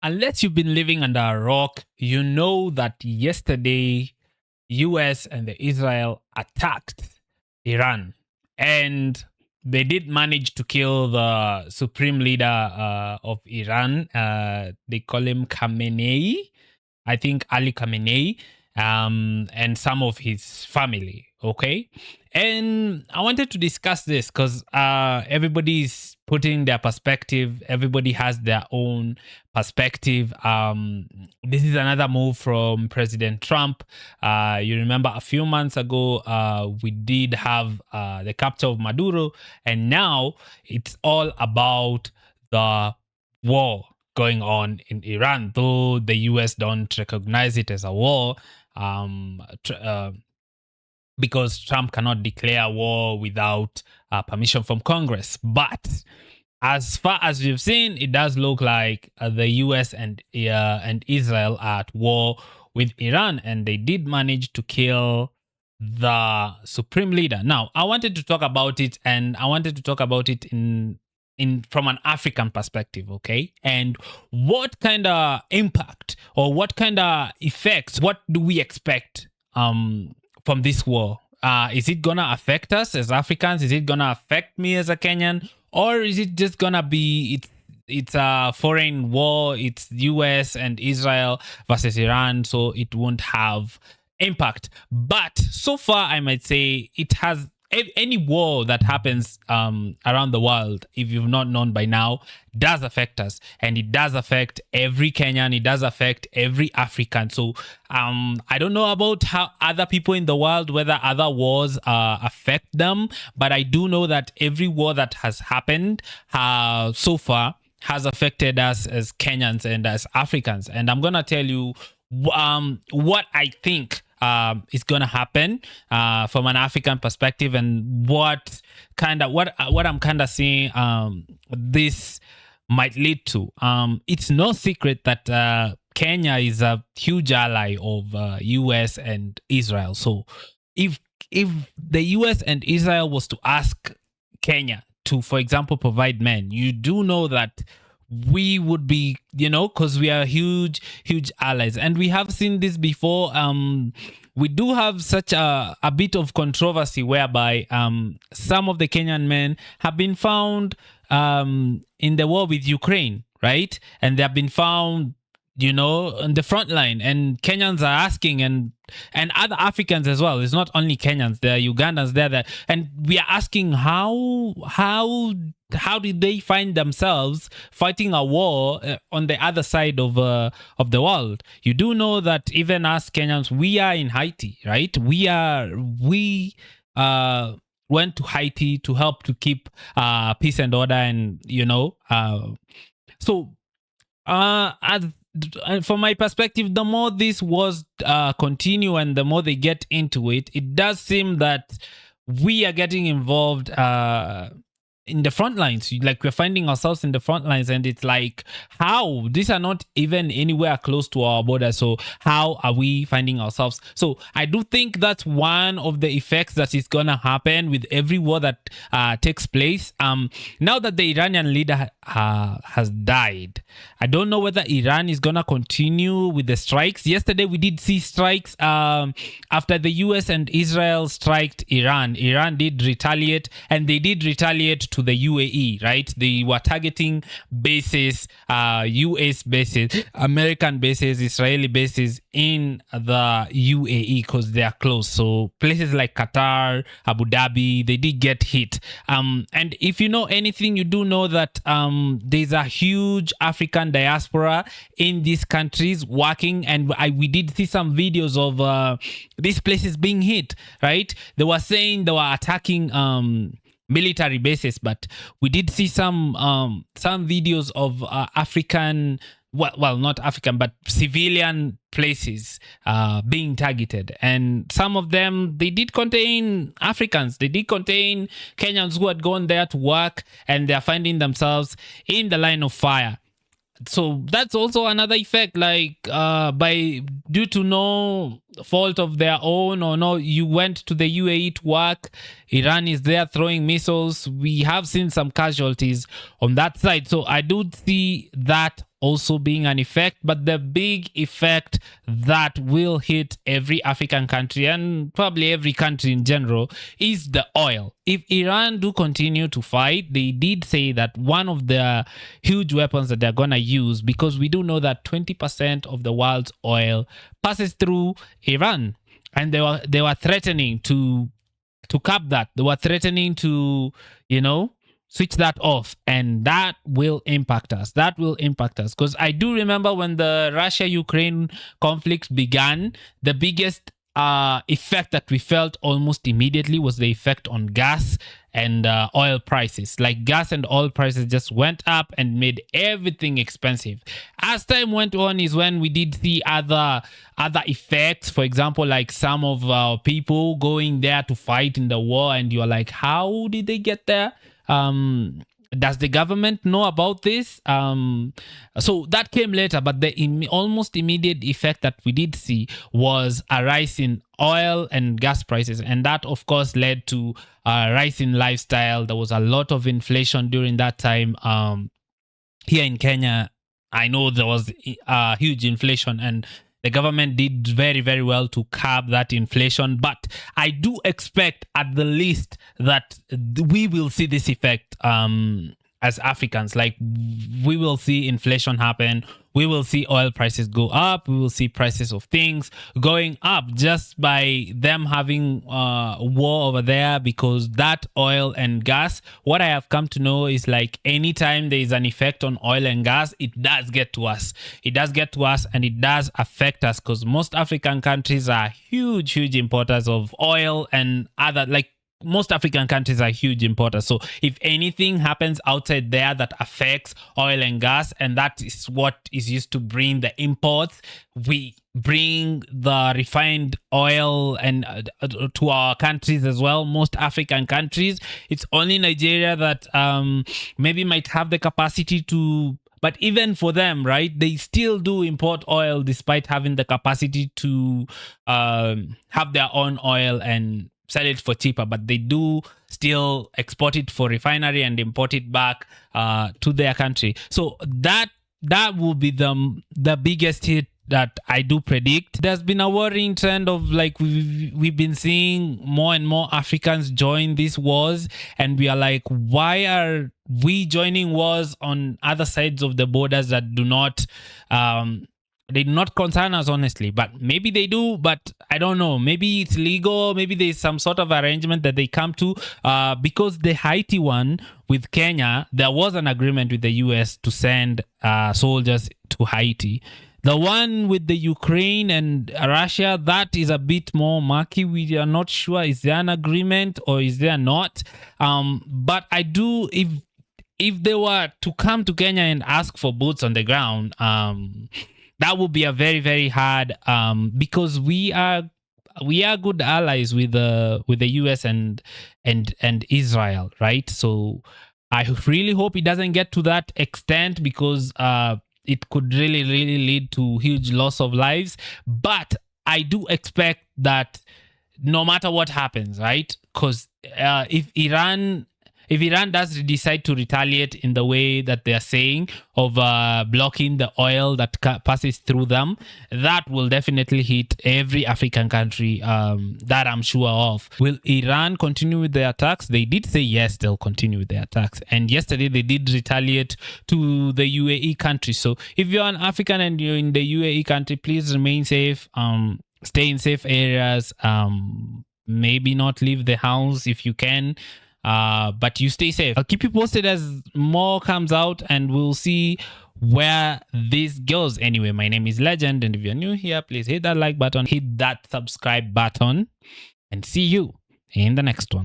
Unless you've been living under a rock, you know that yesterday US and the Israel attacked Iran, and they did manage to kill the supreme leader of Iran. They call him Khamenei, I think Ali Khamenei, and some of his family. Okay. And I wanted to discuss this because everybody's putting their perspective. Everybody has their own perspective. This is another move from President Trump. You remember a few months ago, we did have the capture of Maduro, and now it's all about the war going on in Iran, though the US don't recognize it as a war. Because Trump cannot declare war without permission from Congress. But as far as we've seen, it does look like the US and Israel are at war with Iran, and they did manage to kill the supreme leader. Now, I wanted to talk about it, and I wanted to talk about it in from an African perspective, okay? And what kind of impact or what kind of effects, what do we expect from this war? Is it gonna affect us as Africans? Is it gonna affect me as a Kenyan? Or is it just gonna be it's a foreign war, it's US and Israel versus Iran, so it won't have impact. But so far I might say it has any war that happens around the world, if you've not known by now, does affect us, and it does affect every Kenyan. It does affect every African. So I don't know about how other people in the world, whether other wars affect them, but I do know that every war that has happened so far has affected us as Kenyans and as Africans. And I'm gonna tell you what I think is going to happen from an African perspective, and what I'm kind of seeing this might lead to. It's no secret that Kenya is a huge ally of US and Israel. So if the US and Israel was to ask Kenya to, for example, provide men, you do know that we would be, because we are huge allies, and we have seen this before. We do have such a bit of controversy whereby some of the Kenyan men have been found in the war with Ukraine, right? And they have been found on the front line, and Kenyans are asking, and other Africans as well. It's not only Kenyans, there are Ugandans there, and we are asking how did they find themselves fighting a war on the other side of the world? You do know that even us Kenyans, we are in Haiti, right? We went to Haiti to help to keep peace and order, and so from my perspective, the more this wars continue and the more they get into it, it does seem that we are getting involved in the front lines. Like, we're finding ourselves in the front lines, and it's like, how? These are not even anywhere close to our border. So how are we finding ourselves? So I do think that's one of the effects that is gonna happen with every war that takes place. Now that the Iranian leader has died, I don't know whether Iran is gonna continue with the strikes. Yesterday we did see strikes after the US and Israel striked Iran. Iran did retaliate, and they did retaliate to the UAE, right? They were targeting bases, US bases, American bases, Israeli bases in the UAE because they are close. So places like Qatar, Abu Dhabi, they did get hit. And if you know anything, you do know that there's a huge African diaspora in these countries working, and we did see some videos of these places being hit, right? They were saying they were attacking military bases, but we did see some videos of African, well, not African, but civilian places being targeted, and some of them, they did contain Africans, they did contain Kenyans who had gone there to work, and they're finding themselves in the line of fire. So that's also another effect, like due to no fault of their own, or no, you went to the UAE to work, Iran is there throwing missiles. We have seen some casualties on that side. So I do see that also being an effect, but the big effect that will hit every African country and probably every country in general is the oil. If Iran do continue to fight, they did say that one of the huge weapons that they're going to use, because we do know that 20% of the world's oil passes through Iran, and they were threatening to cap that. They were threatening to, switch that off, and that will impact us. That will impact us, because I do remember when the Russia-Ukraine conflict began, the biggest effect that we felt almost immediately was the effect on gas and oil prices. Like, gas and oil prices just went up and made everything expensive. As time went on is when we did see other effects. For example, like some of people going there to fight in the war, and you're like, how did they get there? Does the government know about this? So that came later, but the almost immediate effect that we did see was a rise in oil and gas prices, and that of course led to a rise in lifestyle. There was a lot of inflation during that time. Here in Kenya, I know there was huge inflation, and the government did very, very well to curb that inflation. But I do expect at the least that we will see this effect as Africans. Like, we will see inflation happen. We will see oil prices go up. We will see prices of things going up just by them having war over there, because that oil and gas, what I have come to know is, like, anytime there is an effect on oil and gas, it does get to us. It does get to us, and it does affect us, because most African countries are huge importers of oil and other, like, most African countries are huge importers. So if anything happens outside there that affects oil and gas, and that is what is used to bring the imports, we bring the refined oil and to our countries as well. Most African countries, it's only Nigeria that maybe might have the capacity to. But even for them, right, they still do import oil despite having the capacity to have their own oil and sell it for cheaper, but they do still export it for refinery and import it back to their country. So that will be the biggest hit that I do predict. There's been a worrying trend of, like, we've been seeing more and more Africans join these wars, and we are like, why are we joining wars on other sides of the borders that do not they do not concern us, honestly? But maybe they do, but I don't know. Maybe it's legal. Maybe there's some sort of arrangement that they come to. Because the Haiti one with Kenya, there was an agreement with the US to send soldiers to Haiti. The one with the Ukraine and Russia, that is a bit more murky. We are not sure, is there an agreement or is there not? But I do, if they were to come to Kenya and ask for boots on the ground, that would be a very, very hard, because we are good allies with the US and Israel, right? So I really hope it doesn't get to that extent, because it could really, really lead to huge loss of lives. But I do expect that no matter what happens, right? Because if Iran does decide to retaliate in the way that they are saying of blocking the oil that passes through them, that will definitely hit every African country that I'm sure of. Will Iran continue with their attacks? They did say yes, they'll continue with their attacks. And yesterday they did retaliate to the UAE country. So if you're an African and you're in the UAE country, please remain safe. Stay in safe areas. Maybe not leave the house if you can. But you stay safe. I'll keep you posted as more comes out, and we'll see where this goes. Anyway, my name is Legend, and if you're new here, please hit that like button, hit that subscribe button, and see you in the next one.